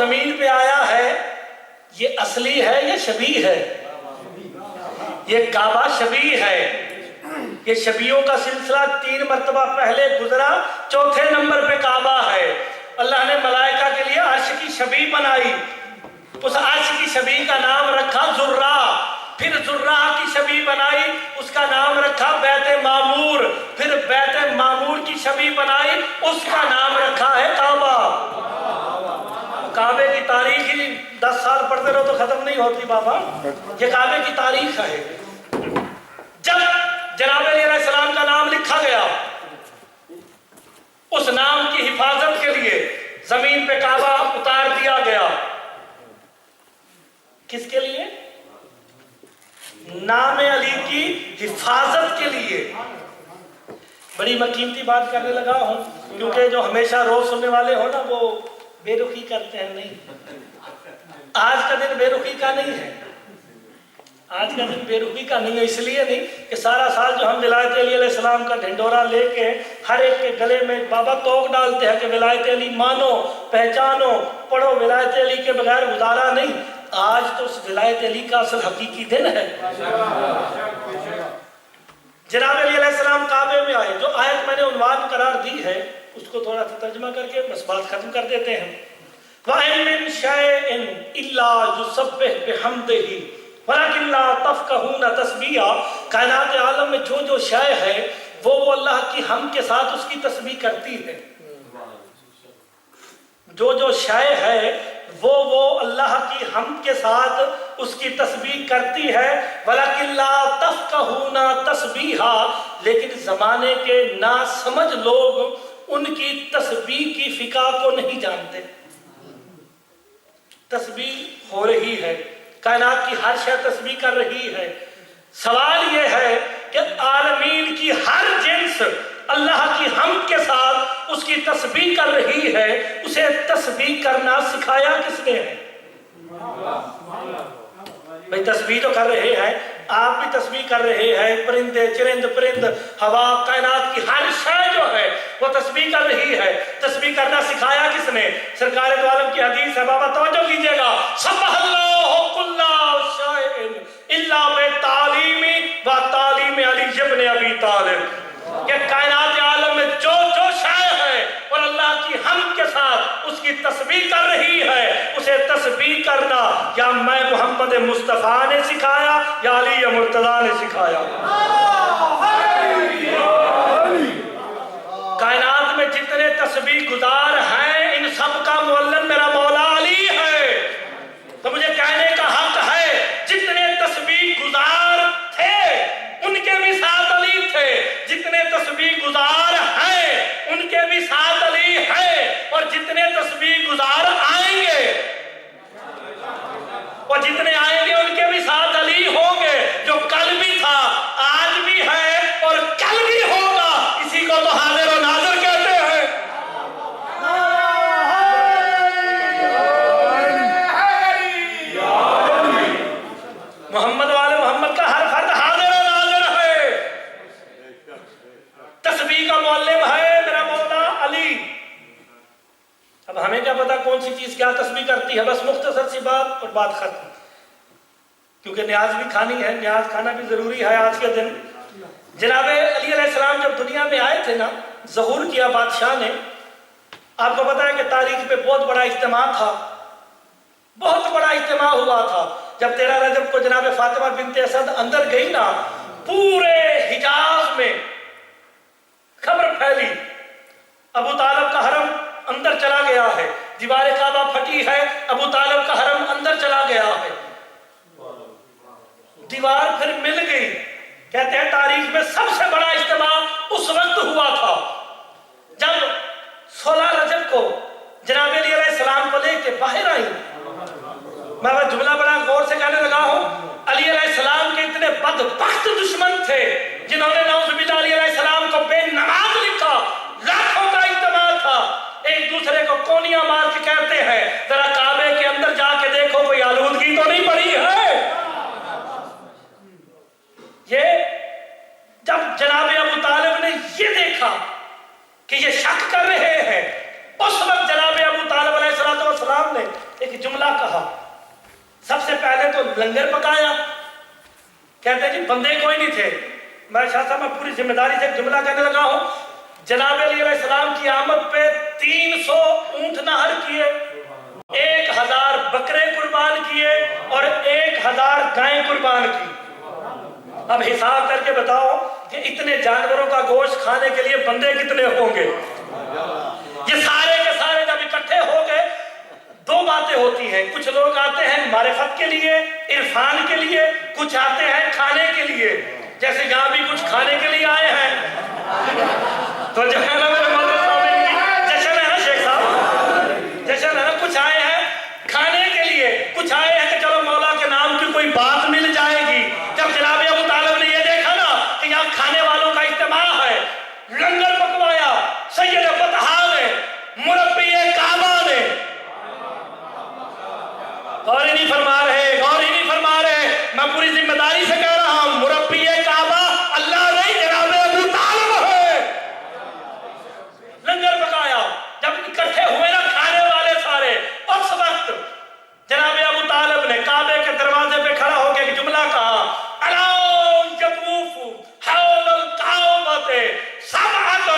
زمین پہ آیا ہے یہ اصلی ہے یا شبیہ ہے؟ یہ کعبہ شبیہ ہے. یہ شبیہوں کا سلسلہ 3 مرتبہ پہلے گزرا، چوتھے نمبر پہ کعبہ ہے. اللہ نے ملائکہ کے لیے عرش کی شبیہ بنائی، اس عرش کی شبیہ کا نام رکھا ذرہ. پھر ذرہ کی شبیہ بنائی، اس کا نام رکھا بیت معمور. پھر بیت معمور کی شبیہ بنائی، اس کا نام رکھا ہے کعبہ. کعبے کی تاریخ ہی 10 سال پڑھتے رہو تو ختم نہیں ہوتی بابا. یہ کعبے کی تاریخ ہے. جب جناب علیہ السلام کا نام لکھا گیا، اس نام کی حفاظت کے لیے زمین پہ کعبہ اتار دیا گیا. کس کے لیے؟ نام علی کی حفاظت کے لیے. بڑی میں قیمتی بات کرنے لگا ہوں، کیونکہ جو ہمیشہ روز سننے والے ہو نا وہ بے رخی کرتے ہیں. نہیں، آج کا دن بے رخی کا نہیں ہے. آج کا دن بے رخی کا نہیں ہے، اس لیے نہیں کہ سارا سال جو ہم ولایت علی علیہ السلام کا ڈھنڈورا لے کے ہر ایک کے گلے میں بابا توق ڈالتے ہیں کہ ولایت علی مانو، پہچانو، پڑھو. ولایت علی کے بغیر گزارا نہیں. آج تو اس ولایت علی کا اصل حقیقی دن ہے. جناب علی علیہ السلام کعبے میں آئے. جو آیت میں نے عنوان قرار دی ہے اس کو تھوڑا سا ترجمہ کر کے بس بات ختم کر دیتے ہیں. وَإِن مِّن شَيْءٍ إِلَّا يُسَبِّحُ بِحَمْدِهِ وَلَكِن لَّا تَفْقَهُونَ تَسْبِيحَهُ. کائنات عالم میں جو شے ہے وہ اللہ کی حمد کے ساتھ اس کی تسبیح کرتی ہے. جو شے ہے وہ اللہ کی حمد کے ساتھ اس کی تسبیح کرتی ہے. وَلَكِن لَّا تَفْقَهُونَ تَسْبِيحَهُ. لیکن زمانے کے ناسمجھ لوگ ان کی تسبیح کی فقہ کو نہیں جانتے. تسبیح ہو رہی ہے، کائنات کی ہر شے تسبیح کر رہی ہے. سوال یہ ہے کہ عالمین کی ہر جنس اللہ کی حمد کے ساتھ اس کی تسبیح کر رہی ہے. اسے تسبیح کرنا سکھایا کس نے ہے؟ بھئی تسبیح تو کر رہے ہیں، آپ بھی تسبیح کر رہے ہیں. پرندے، چرند پرند، ہوا، کائنات کی ہر شے جو ہے وہ تسبیح کر رہی ہے. تسبیح کرنا سکھایا کس نے؟ سرکار دو عالم کی حدیث ہے، بابا توجہ کیجئے گا. سبح اللہ کل شیء الا بتعلیم و تعلیم علی ابن ابی طالب. کہ کائنات عالم میں جو شے ہے اور اللہ کی حمد کے ساتھ اس کی تسبیح کر رہی ہے، اسے تسبیح کرنا یا میں محمد مصطفیٰ نے سکھایا یا علی مرتضیٰ نے سکھایا. کائنات میں جتنے تسبیح گزار ہیں ان سب کا معلم میرا مولا علی ہے. تو مجھے کہنے کا حق ہے جتنے تسبیح گزار تھے ان کے بھی ساتھ علی تھے، جتنے تسبیح گزار ہیں ان کے بھی ساتھ علی ہے، اور جتنے تسبیح گزار آئیں گے اور جتنے آئیں گے ان کے بھی ساتھ علی ہوں گے. جو کل بھی تھا، آج بھی ہے اور کل بھی ہوگا. اسی کو تو حاضر و ناظر کہتے ہیں. محمد والے محمد کا ہر فرد حاضر و ناظر ہے. تسبیح کا معلم ہے میرا مولا علی. اب ہمیں کیا پتا کون سی چیز کیا تسبیح کرتی ہے. بس مختصر سی بات اور بات ختم، کیونکہ نیاز بھی کھانی ہے، نیاز کھانا بھی ضروری ہے آج کے دن. جناب علی علیہ السلام جب دنیا میں آئے تھے نا، ظہور کیا بادشاہ نے. آپ کو پتا ہے کہ تاریخ پہ بہت بڑا اجتماع تھا، بہت بڑا اجتماع ہوا تھا. جب 13 رجب کو جناب فاطمہ بنت اسد اندر گئی نا، پورے حجاز میں خبر پھیلی ابو طالب کا حرم اندر چلا گیا ہے، دیوار کعبہ پھٹی ہے، ابو طالب کا حرم اندر چلا گیا ہے. دیوار پھر مل گئی. کہتے ہیں تاریخ میں سب سے بڑا اجتماع اس وقت ہوا تھا جب 16 رجب کو جناب علی علیہ السلام کو لے کے باہر آئی. میں وہ جملہ بڑا غور سے کہنے لگا ہوں. علی علیہ السلام کے اتنے بدبخت دشمن تھے جنہوں نے نعوذ باللہ علی علیہ السلام کو بے نماز لکھا. لاکھوں کا اجتماع تھا. ایک دوسرے کو کونیاں مار کے کہتے ہیں ذرا کعبے کے اندر جا کے دیکھو کوئی آلودگی تو نہیں پڑی ہے. یہ جب جناب ابو طالب نے یہ دیکھا کہ یہ شک کر رہے ہیں، اس وقت جناب ابو طالب علیہ السلام نے لنگر پکایا؟ کہتے ہیں جی بندے کوئی نہیں تھے. میں شاہ صاحب میں پوری ذمہ داری سے ایک جملہ کہنے لگا ہوں. جناب علی علیہ السلام کی آمد پہ 300 اونٹ نہر کیے, 1000 بکرے قربان کیے اور 1000 گائیں قربان کی. اب حساب کر کے بتاؤ کہ اتنے جانوروں کا گوشت کھانے کے لیے بندے کتنے ہوں گے؟ یہ سارے کے سارے جب اکٹھے ہو گئے, دو باتیں ہوتی ہیں. کچھ لوگ آتے ہیں معرفت کے لیے, عرفان کے لیے, کچھ آتے ہیں کھانے کے لیے. جیسے یہاں بھی کچھ کھانے کے لیے آئے ہیں تو جو ہے نا میرے جشن ہے نا شیخ صاحب, جشن ہے نا. کچھ آئے ہیں کھانے کے لیے, کچھ آئے ہیں کہ چلو مولا کے نام کی کوئی بات مل جائے گی. جب جناب ابو طالب نے یہ دیکھا نا کہ یہاں کھانے والوں کا اجتماع ہے, لنگر پکوایا سید فتحہ نے, مربی کعبہ نے. غور ہی نہیں فرما رہے, غور ہی نہیں فرما رہے. میں پوری ذمہ داری سے کہہ رہا ہوں, مربی کعبہ اللہ نہیں جناب ابو طالب ہے. لنگر پکایا, جب اکٹھے ہوئے نا کھانے والے سارے, اس وقت جناب ابو طالب نے کعبے کے دروازے پہ کھڑا ہو کے ایک جملہ کہا, الا یطوف حول الکعبۃ سبعۃ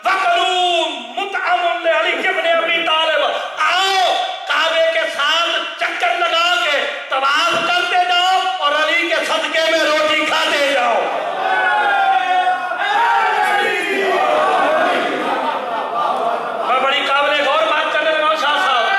وکلوا مطعم لعلی ابن ابی طالب. آؤ کعبے کے ساتھ چکر لگا کے طواف کرتے جاؤ اور علی کے صدقے میں روٹی کھاتے جاؤ. میں بڑی قابل غور بات کرنے لگا ہوں شاہ صاحب.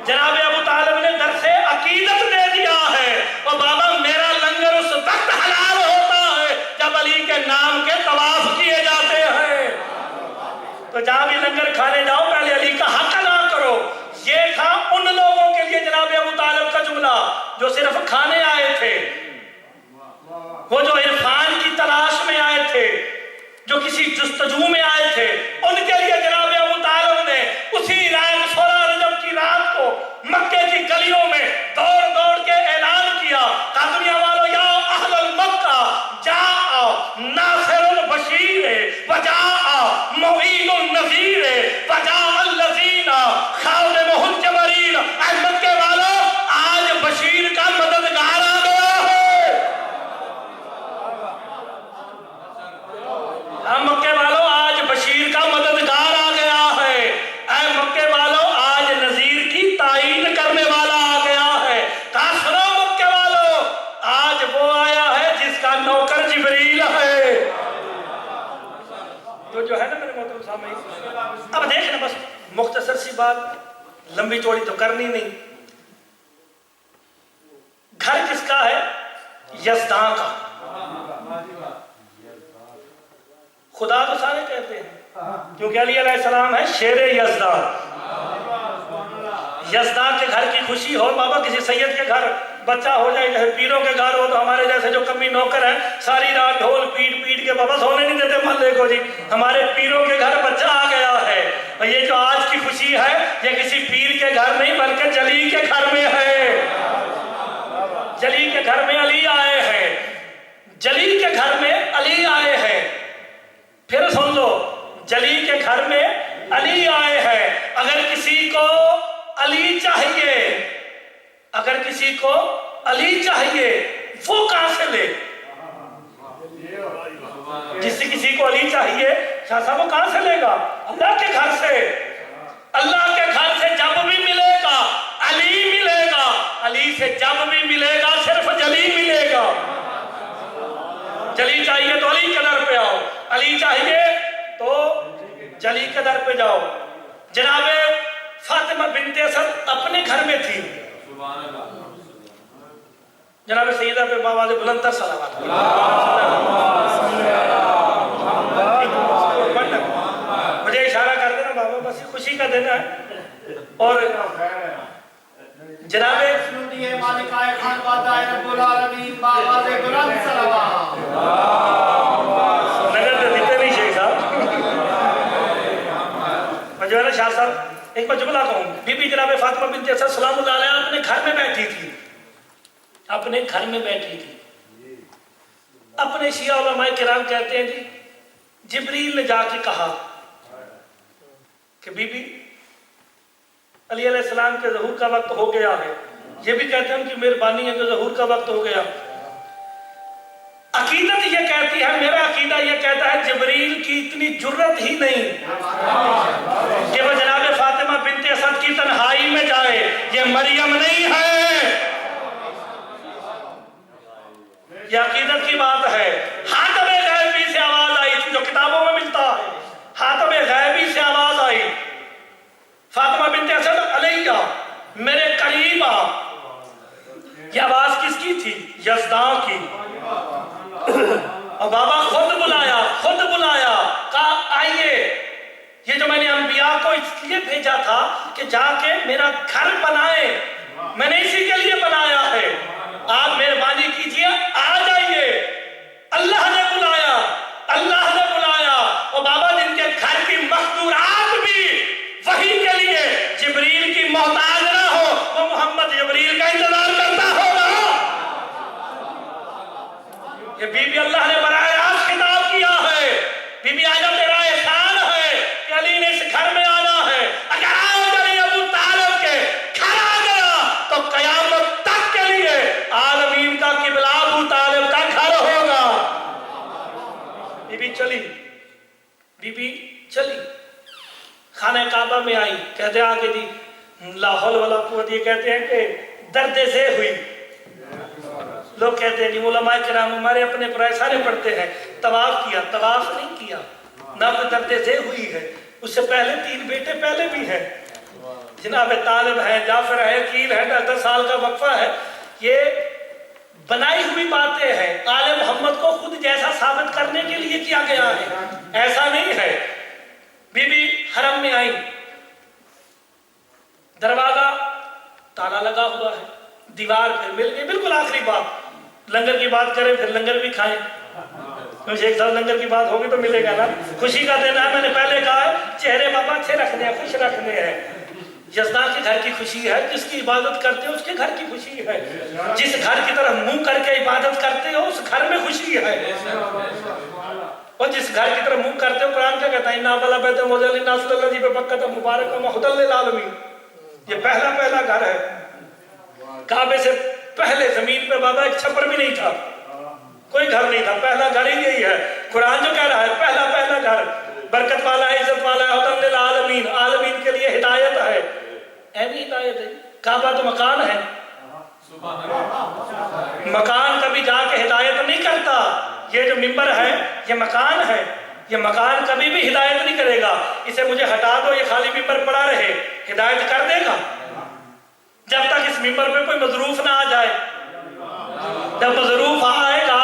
جناب ابو طالب نے درس عقیدت دے دیا ہے, اور بابا میرا لنگر اس وقت حلال ہوتا ہے جب علی کے نام کے طواف کیے جاتے ہیں. تو جہاں بھی لنگر کھانے جاؤ پہلے علی کا حق ادا کرو. یہ تھا ان لوگوں کے لیے جناب ابو طالب کا جملہ جو صرف کھانے آئے تھے, وہ جو عرفان کی تلاش میں آئے تھے, جو کسی جستجو میں آئے تھے. ان کے لیے جناب ابو طالب نے اسی رات 16 رجب کی رات کو مکے کی گلیوں میں دوڑ دوڑ کے اعلان کیا, دنیا والو یا اہل المکہ جاء ناصر البشیر وجاء معین النذیر وجاء الذین خاضموا الجبرین. اے مکے والو, آج بشیر کا مددگار آ گیا ہے. مکے والو, آج بشیر کا مددگار آ گیا ہے. اے مکے والو, آج نذیر کی تعین کرنے والا آ گیا ہے. کہا سنو مکے والو, آج وہ آیا ہے جس کا نوکر جبریل ہے. تو جو ہے نا میرے محترم سامعین, اب دیکھنا بس مختصر سی بات, لمبی چوڑی تو کرنی نہیں. گھر کس کا ہے؟ یزداں کا. خدا تو سارے کہتے ہیں کیونکہ علی علیہ السلام ہے شیر یزداں. یزداں کے گھر کی خوشی ہو, بابا کسی سید کے گھر بچہ ہو جائے, جیسے پیروں کے گھر ہو تو ہمارے جیسے جو کمی نوکر ہیں ساری رات ڈھول پیٹ پیٹ کے بابا سونے نہیں دیتے محلے کو. جی ہمارے پیروں کے گھر بچہ آ گیا ہے. اور یہ جو آج کی خوشی ہے یہ کسی پیر کے گھر نہیں بلکہ جلی کے گھر میں ہے. جلی کے گھر میں علی آئے ہیں, جلی کے گھر میں علی آئے ہیں. پھر سن لو, جلی کے گھر میں علی آئے ہیں. اگر کسی کو علی چاہیے, اگر کسی کو علی چاہیے, وہ کہاں سے لے؟ جس سے کسی کو علی چاہیے شاہ صاحب وہ کہاں سے لے گا؟ اللہ کے گھر سے. اللہ کے گھر سے جب بھی ملے گا علی ملے گا, علی سے جب بھی ملے گا صرف جلی ملے گا. جلی چاہیے تو علی کے در پہ آؤ, علی چاہیے تو جلی کے در پہ جاؤ. جناب فاطمہ بنت اسد اپنے گھر میں تھی. جناب سیدہ پہ آواز بلند تر صلوات. مجھے اشارہ کر دینا بابا, بس خوشی کا دن ہے. اور جناب نگر تو دیتے نہیں شیخ صاحب. میں جو ہے نا شاہ صاحب ایک بار جملہ کہوں, بی بی جناب فاطمہ بنت اسد سلام اللہ علیہ اپنے گھر میں بیٹھی تھی, اپنے گھر میں بیٹھی تھی. اپنے شیعہ علماء کرام کہتے ہیں جی جبریل نے جا کے کہا کہ بی بی علی علیہ السلام کے ظہور کا وقت ہو گیا ہے، یہ بھی کہتے ہیں ان کی مہربانی ہے کہ ظہور کا وقت ہو گیا۔ عقیدت یہ کہتی ہے، میرا عقیدہ یہ کہتا ہے جبریل کی اتنی جرت ہی نہیں کہ وہ جناب فاطمہ بنت اسد کی تنہائی میں جائے، یہ مریم نہیں ہے، یہ عقیدت کی بات ہے۔ حاتم غیبی سے آواز آئی تھی جو کتابوں میں ملتا ہے، حاتم غیبی سے آواز آئی، فاطمہ بنت اسد علیہ میرے قریب آ۔ یہ آواز کس کی تھی؟ یزداں کی۔ اور بابا خود بلایا، کہا آئیے، یہ جو میں نے انبیاء کو اس لیے بھیجا تھا کہ جا کے میرا گھر بنائے، میں نے اسی کے لیے بنایا ہے، آپ مہربانی کیجئے آ جائیے۔ اللہ نے بلایا، اور بابا جن کے گھر کی مقدورات بھی وحی کے لیے جبریل کی محتاج نہ ہو، وہ محمد جبریل کا انتظار کرتا ہوگا۔ یہ بی بی اللہ نے براہ راست خطاب کیا ہے، بی بی آجا تیرا احسان ہے کہ علی نے اس گھر میں آنا ہے، اگر آج علی ابو طالب کے گھر آ گیا تو قیامت تک کے لیے عالمین کا قبلہ ابو طالب کا گھر ہوگا۔ بی بی چلی خانہ کعبہ میں آئی، کہتے ہیں آگے دی لا حول ولا قوت، یہ کہتے ہیں کہ درد سے ہوئی۔ لوگ کہتے ہیں کہ علماء کرام ہمارے اپنے پرائے سارے پڑھتے ہیں، طواف کیا، طواف نہیں کیا، نہ تو درد سے ہوئی ہے، اس سے پہلے 3 بیٹے پہلے بھی ہیں، جناب طالب ہے، جعفر ہے، عقیل ہے، 10 سال کا وقفہ ہے، یہ بنائی ہوئی باتیں ہیں، آل محمد کو خود جیسا ثابت کرنے کے لیے کیا گیا ہے، ایسا نہیں ہے۔ بی بی حرم میں آئی، دروازہ تالا لگا ہوا ہے، دیوار پھر مل گئی، بالکل آخری بات، لنگر کی بات کریں پھر لنگر بھی کھائیں، کیونکہ ایک سال لنگر کی بات ہوگی تو ملے گا نا، خوشی کا دن ہے، میں نے پہلے کہا ہے چہرے بابا اچھے رکھنے ہیں، خوش رکھنے ہیں۔ یزداں کے گھر کی خوشی ہے، جس کی عبادت کرتے ہو اس کے گھر کی خوشی ہے، جس گھر کی طرف منہ کر کے عبادت کرتے ہو اس گھر میں خوشی ہے، اور جس گھر کی طرف منہ کرتے ہو قرآن کیا کہتا ہے اِنَّا أَوَّلَ بَيْتٍ وُضِعَ لِلنَّاسِ لَلَّذِي بِبَكَّةَ مُبَارَكًا وَهُدًى لِلْعَالَمِينَ، یہ پہلا گھر ہے۔ کعبے سے پہلے زمین پہ بابا ایک چھپر بھی نہیں تھا، کوئی گھر نہیں تھا، پہلا گھر ہی یہی ہے۔ قرآن جو کہہ رہا ہے پہلا گھر برکت والا ہے، عزت والا ہے، هُدًى لِلْعَالَمِينَ، عالمین کے لیے ہدایت ہے، ایسی ہدایت ہے۔ کعبہ تو مکان ہے، مکان کبھی جا کے ہدایت نہیں کرتا، یہ جو ممبر ہے یہ مکان ہے، یہ مکان کبھی بھی ہدایت نہیں کرے گا، اسے مجھے ہٹا دو یہ خالی ممبر پڑا رہے، ہدایت کر دے گا جب تک اس ممبر پہ کوئی مظروف نہ آ جائے، جب مظروف آئے گا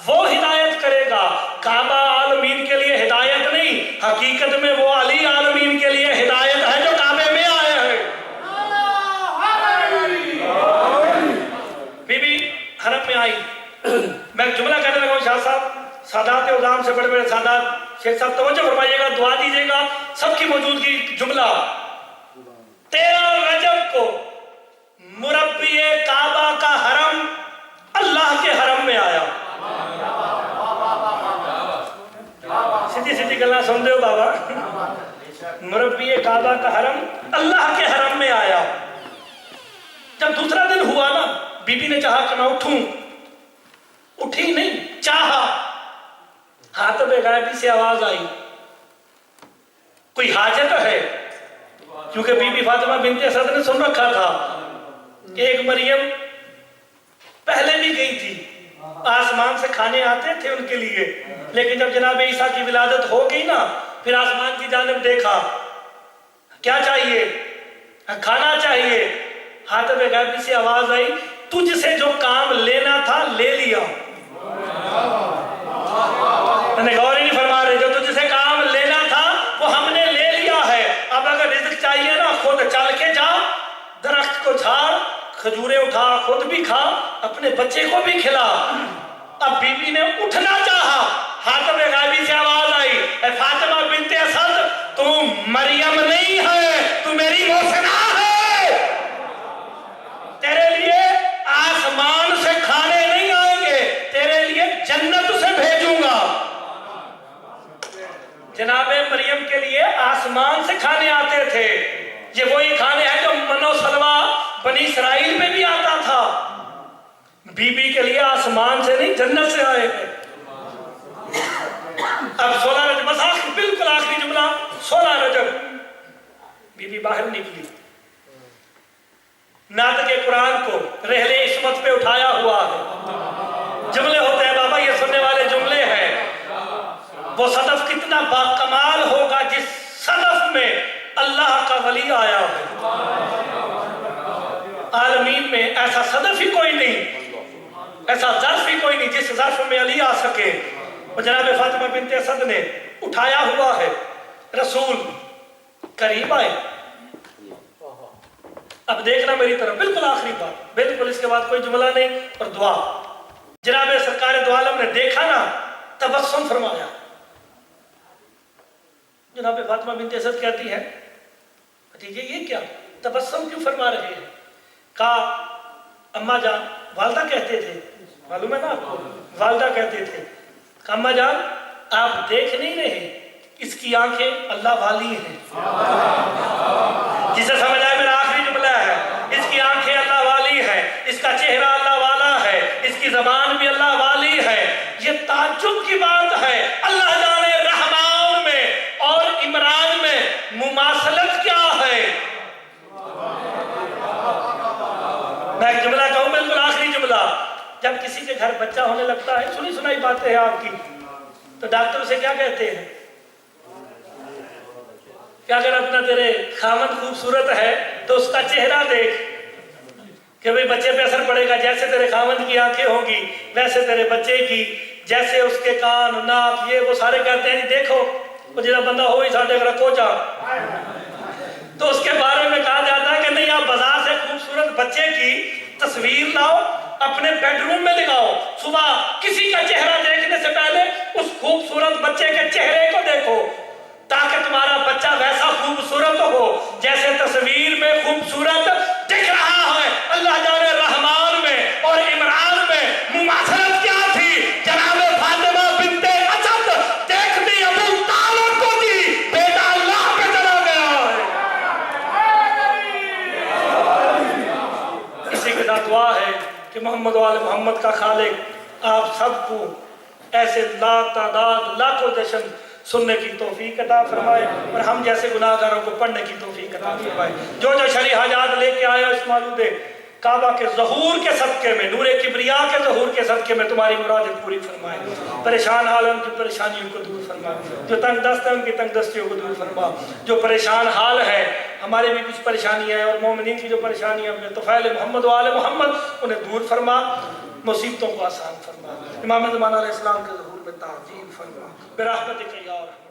وہ ہدایت کرے گا۔ کعبہ عالمین کے لیے ہدایت نہیں، حقیقت میں وہ علی عالمین کے لیے ہدایت ہے جو کعبے میں آئے ہیں۔ بی بی حرم میں آئی، میں جملہ کہنے لگا ہوں، شاہ صاحب سادات عظام سے بڑے بڑے سادات، شیخ صاحب توجہ فرمائیے گا، دعا دیجیے گا، سب کی موجودگی جملہ۔ 13 رجب کو مربی کعبہ کا حرم اللہ کے حرم میں آیا، سیدھی گلہ سن دے ہو بابا، مربی کعبہ کا حرم اللہ کے حرم میں آیا۔ جب دوسرا دن ہوا نا، بی بی نے چاہا کہ میں اٹھوں، اٹھی نہیں، چاہا، حاتم غیبی سے آواز آئی کوئی حاجت ہے، کیونکہ بی بی فاطمہ بنت اسد نے سن رکھا تھا کہ ایک مریم پہلے بھی گئی تھی، آسمان سے کھانے آتے تھے ان کے لیے، لیکن جب جناب عیسیٰ کی ولادت ہو گئی نا، پھر آسمان کی جانب دیکھا، کیا چاہیے؟ کھانا چاہیے۔ حاتم غیبی سے آواز آئی تجھ سے جو کام لینا تھا لے لیا، میں نے غور ہی نہیں فرما رہے، جو تجھ سے کام لینا تھا وہ ہم نے لے لیا ہے، اب اگر رزق چاہیے نا خود چل کے جا، درخت کو جھاڑ، کھجوریں اٹھا، خود بھی کھا، اپنے بچے کو بھی کھلا۔ اب بی بی نے اٹھنا چاہا، حاتم غیبی سے آواز آئی اے فاطمہ بنت اسد تو مریم نہیں ہے، تو میری محسنہ ہے، تیرے لیے آسمان سے کھانے نہیں آئیں گے، تیرے لیے جنت سے بھیجوں گا۔ جناب مریم کے لیے آسمان سے کھانے آتے تھے، یہ وہی کھانے ہیں جو من و سلوہ بنی اسرائیل میں بھی آتا تھا. بی بی کے لیے آسمان سے نہیں جنت سے آئے ہیں. اب 16 رجب بس بالکل آخری جملہ. 16 رجب بی بی باہر نکلی. ناطق قرآن کو رحلِ عصمت پہ اٹھایا ہوا ہے. جملے ہوتے ہیں بابا، یہ سننے والے جملے ہیں. وہ صدف کتنا باکمال ہوگا جس صدف میں اللہ کا ولی آیا ہو. عالمین میں ایسا صدف ہی کوئی نہیں، ایسا ظرف ہی کوئی نہیں جس ظرف میں علی آ سکے. اور جناب فاطمہ بنت اسد نے اٹھایا ہوا ہے. رسول قریب آئے. اب دیکھنا میری طرف، بالکل آخری بات، بالکل اس کے بعد کوئی جملہ نہیں. اور دعا. جناب سرکار دو عالم نے دیکھا نا، تبسم فرمایا. جناب فاطمہ بنت اسد کہتی ہے بھتیجے یہ کیا تبسم کیوں فرما رہے ہیں؟ کہا اماں جان، والدہ کہتے تھے، معلوم ہے نا آپ کو، والدہ کہتے تھے، اماں جان آپ دیکھ نہیں رہے، اس کی آنکھیں اللہ والی ہیں. جسے سمجھ آئے میرا آخری جملہ ہے، اس کی آنکھیں اللہ والی ہے، اس کا چہرہ اللہ والا ہے، اس کی زبان بھی اللہ والی ہے. یہ تعجب کی بات ہے. اللہ جانے رحمان میں اور عمران میں مماثلت کیا ہے. میں ایک جملہ کہوں، بالکل آخری جملہ. جب کسی کے گھر بچہ ہونے لگتا ہے، سنی سنائی باتیں ہیں آپ کی، تو ڈاکٹر اسے کیا کہتے ہیں؟ کیا اگر اپنا تیرے خامد خوبصورت ہے تو اس کا چہرہ دیکھ کہ بھئی بچے پہ اثر پڑے گا. جیسے تیرے خامد کی آنکھیں ہوں گی ویسے تیرے بچے کی، جیسے اس کے کان، ناک، یہ وہ سارے کہتے ہیں دیکھو وہ جنہا بندہ ہوئی ساڑھے اگر کوچا. تو اس کے بارے میں کہا جاتا ہے کہ نہیں، آپ بازار سے خوبصورت بچے کی تصویر لاؤ، اپنے بیڈ روم میں لگاؤ. صبح کسی کا چہرہ دیکھنے سے پہلے اس خوبصورت بچے کے چہرے کو دیکھو، تاکہ تمہارا بچہ ویسا خوبصورت ہو جیسے تصویر میں خوبصورت دکھ رہا ہے. اللہ جانے رحمان میں اور عمران میں مماثلت کیا تھی. جناب فاطمہ بنت اسد دیکھتی ابو طالب کو تھی، بیٹا اللہ پہ چلا گیا ہے. اسی کے ساتھ دعا ہے کہ محمد و آل محمد کا خالق آپ سب کو ایسے لا تعداد لاکھوں جشن سننے کی توفیق عطا فرمائے، اور ہم جیسے گناہگاروں کو پڑھنے کی توفیق عطا فرمائے. جو جو شرعی حاجات لے کے آئے اس مولود کعبہ کے ظہور کے صدقے میں، نور کبریا کے ظہور کے صدقے میں تمہاری مرادیں پوری فرمائے. پریشان حال ان کی پریشانیوں کو دور فرما، جو تنگ دست ہے ان کی تنگ دستیوں کو دور فرما. جو پریشان حال ہے، ہمارے بھی کچھ پریشانیاں ہیں اور مومنین کی جو پریشانیاں ہیں، طفیل محمد و آل محمد انہیں دور فرما، مصیبتوں کو آسان فرما. امام زمانہ علیہ السلام کے ظہور میں تعظیم فرما برحمتک یا رحمت.